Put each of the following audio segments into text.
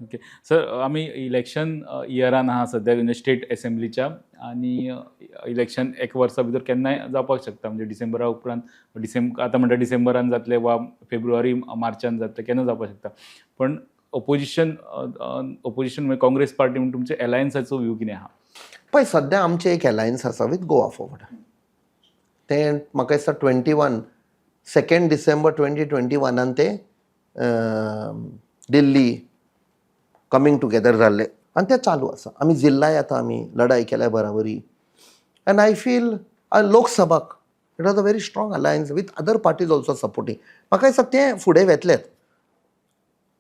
Okay sir, आम्ही election इयरान आहा सध्या म्हणजे स्टेट असेंब्लीच्या आणि इलेक्शन एक वर्सा भितर केन्नाय जावपाक शकता म्हणजे डिसेंबरा उपरांत आतां म्हणटा डिसेंबरान जातले वा फेब्रुवारी मार्चान जातले केन्ना जावपाक शकता. पण ओपोजिशन म्हणजे काँग्रेस पार्टी म्हणून तुमचे अलायन्साचो व्यू कितें आहा? पळय सध्या आमचें एक अलायन्स आसा विथ गोवा फॉरवर्ड. तें म्हाका दिसता 2 डिसेंबर 2021 ते दिल्ली कमिंग टुगेदर जाल्ले आनी तें चालू आसा. आमी जिल्लाय आतां आमी लढाई केल्या बराबरी. एंड आय फील लोकसभाक it was a very strong alliance with other parties also supporting. म्हाका दिसता तें फुडें वेतलेत.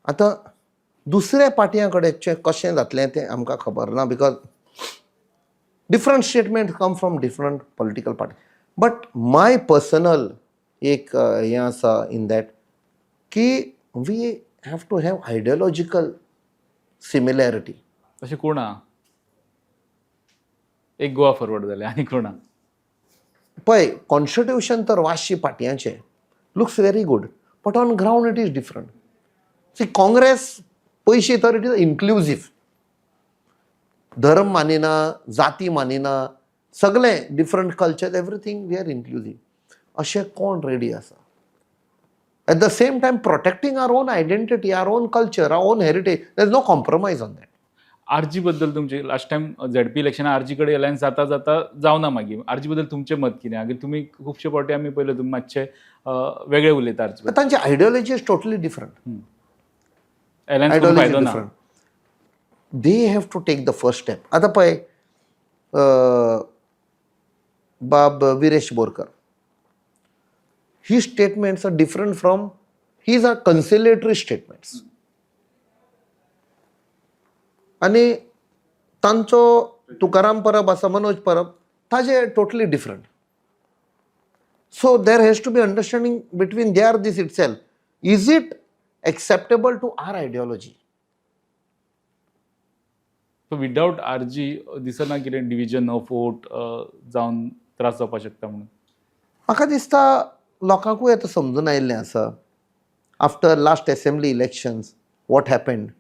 आतां दुसऱ्या पार्टयां कडेन कशें जातलें तें आमकां खबर ना because different statement come from different political party. But my personal एक हें आसा इन दॅट की we have to have ideological similarity. अशें कोण आहा? एक गोवा फॉरवर्ड जालें आनी कोण आहा? पळय कॉन्स्टिट्यूशन तर वासशी पार्टयांचें looks very good but on ground it is different. See Congress पयशी तर इट इज इन्क्लुजीव. धर्म मानिना, जाती मानिना, सगळें different culture everything we are inclusive. अशें कोण रेडी आसा? At the same time protecting our own identity, our own culture, our own heritage. There is no compromise on that. RG बद्दल तुमचे लास्ट टायम झेडपी इलेक्शना RG कडेन alliance जाता जाता जावना मागीर. आरजी बद्दल तुमचें मत कितें? हांवें तुमी खुबशे फावटी आमी पळयलें तुमी मातशे वेगळे उलयता आरजी बद्दल. तांची ideology is totally different. Alliance करून फायदो ना. They have to take the first step. आतां पळय बाब विरेश बोरकर, ही statements are different from his our conciliatory statements. आणि तांचो तुकाराम परब आसा, मनोज परब, ताजे totally different. So there has to be understanding between they are this itself. Is it acceptable to our ideology? So without RG दिसना कितें division of vote जावन त्रास जावपाक शकता म्हणून? म्हाका दिसता लोकांकूय आतां समजून आयिल्लें आसा. After last assembly elections what happened,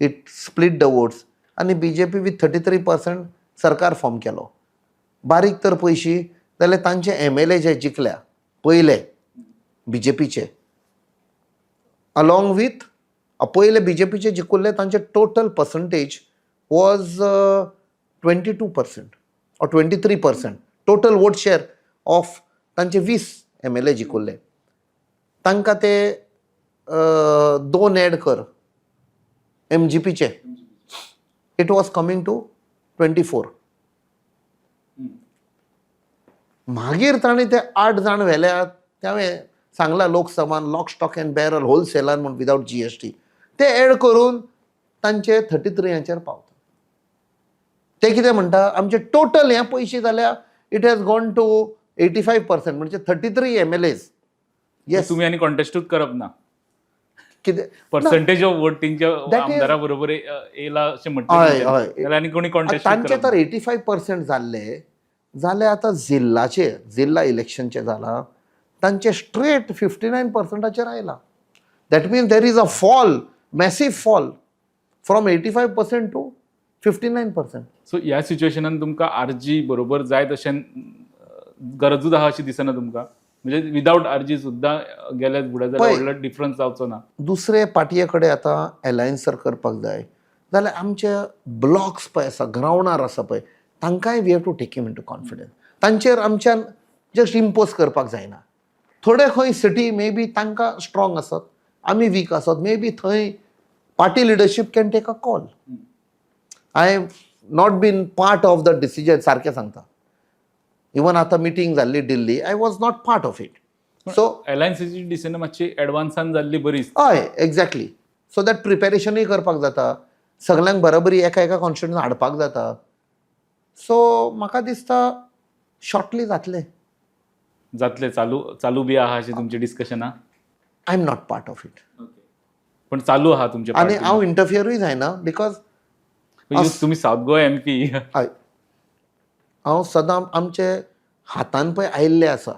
it split the votes आनी BJP विथ 33% सरकार फॉर्म केलो. बारीक तर पयशी जाल्यार तांचे MLA जे जिखल्या पयले BJPचे अलॉंग वीथ पयले BJPचे जिखुल्ले तांचे total percentage was 22% or 23%. Total vote share of तांचे 20 MLA जिखुल्ले. तांकां ते 2 एड कर MGPचे, इट वॉज कमिंग टू 24. मागीर ताणें ते 8 जाण व्हेल्यात. ते हांवें सांगला लोकसभान लॉक स्टॉक अँड बॅरल होलसेलान म्हूण विदाउट GST ते एड करून तांचे 33 पावता. ते कितें म्हणटा, आमचे टोटल हे पयशे जाल्यार इट हॅज गॉन टू 85%, म्हणजे 33 MLAs. येस, तुमी आनी कॉन्टेस्टूच करप ना. कितें पर्संटेज ऑफ वोट तेंच्या आमदारा बरोबर येयला अशें म्हणटा जाल्यार आनी कोणी कॉन्टेस्ट तांचे तर 85% जाल्ले जाल्यार आतां जिल्ला इलेक्शनचे जाला तांचे स्ट्रेट 59%चेर आयला. That means there is a fall, massive fall from 85% to 59%. So ह्या सिच्युएशनान तुमकां आरजी बरोबर जाय तशें गरजूच आहा अशी दिसना तुमकां? म्हणजे विदाउट आरजी सुद्दां गेल्यात फुडें जाल्यार व्हडलो डिफरन्स जावचो ना. दुसरे पार्टये कडेन आतां अलायन्स जर करपाक जाय जाल्यार आमचे ब्लॉक्स पळय आसा, ग्रावंडार आसा पळय, तांकांय we have to take him into confidence. तांचेर आमच्यान जस्ट इम्पोज करपाक जायना. थोडे खंय सिटी मे बी तांकां स्ट्रॉंग आसत, आमी वीक आसत, मे बी थंय party leadership can take a call. I have not been part of the decision, सारकें सांगता. इवन आतां मिटींग जाल्ली Delhi, I was not part of it. So अलायन्साची डिसिजन मातशी एडवान्सान जाल्ली बरी. हय, एक्झॅक्टली. सो दॅट प्रिपेरेशनूय करपाक जाता, सगळ्यांक बरोबरी एका कॉन्स्टिट्युशन हाडपाक जाता. सो म्हाका दिसता शॉर्टली जातले. चालू बी आहा अशी तुमची discussion? I am not part of it. पण चालू आहा तुमचे? आनी हांव इंटरफियरूय जायना बिकॉज तुमी सावथ गोवा MP. हय, हांव सदां आमचे हातान पळय आयिल्ले आसा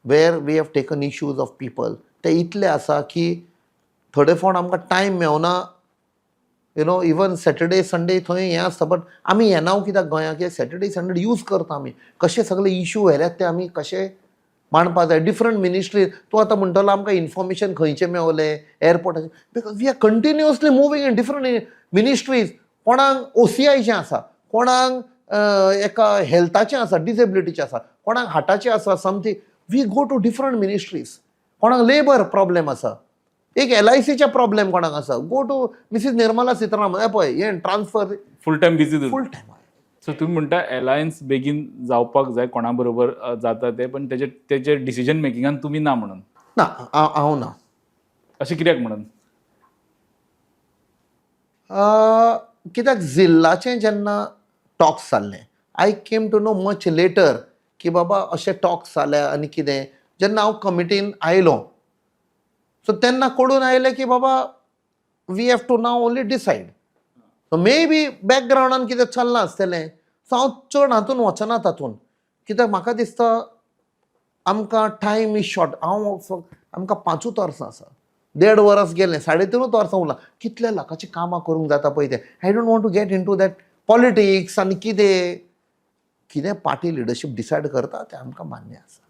where we have taken issues of people. ते इतले आसा की थोडे फावट आमकां टायम मेळना you know even Saturday Sunday थंय हें आसता बट आमी येना कित्याक गोंयाक सॅटर्डे संडे यूज करता आमी कशे सगळे इश्यू व्हेल्यात ते आमी कशे मांडपा जाय डिफरंट मिनिस्ट्री तूं आतां म्हणटलो आमकां इन्फॉर्मेशन खंयचें मेवलें एअरपोर्टाचें because we are continuously moving in different ministries कोणाक OCIचें आसा कोणाक एका हेल्थाचें आसा डिसेबिलिटीचें आसा कोणाक हार्टाचें आसा something we go to different ministries कोणाक लेबर प्रॉब्लेम आसा एक LICचे प्रॉब्लेम कोणाक आसा go to Mrs Nirmala Sitharaman पळय हें transfer full time busy full time so तुम्ही म्हणटा अलायन्स बेगीन जावपाक जाय कोणा बरोबर जाता ते पण तेजे डिसिजन मेकिंगान तुम्ही ना म्हणून ना हांव ना अशें कित्याक म्हणून कित्याक जिल्लाचें जेन्ना टॉक्स जाल्ले I came to know much later की बाबा अशे टॉक्स जाल्या आनी कितें जेन्ना हांव कमिटीन आयलो सो तेन्ना कळून आयलें की बाबा we have to now only decide so maybe बॅकग्रावंडान कितें चल्लां आसतलें सो हांव चड हातून वचना तातूंत कित्याक म्हाका दिसता आमकां टायम इज शॉर्ट आमकां 5 वर्सां आसा 1.5 वर्स गेलें 3.5 वर्सां उरलां कितल्या लाखाची कामां करूंक जाता पळय तें I don't want to get into that politics आनी कितें पार्टी लिडरशीप डिसायड करता तें आमकां मान्य आसा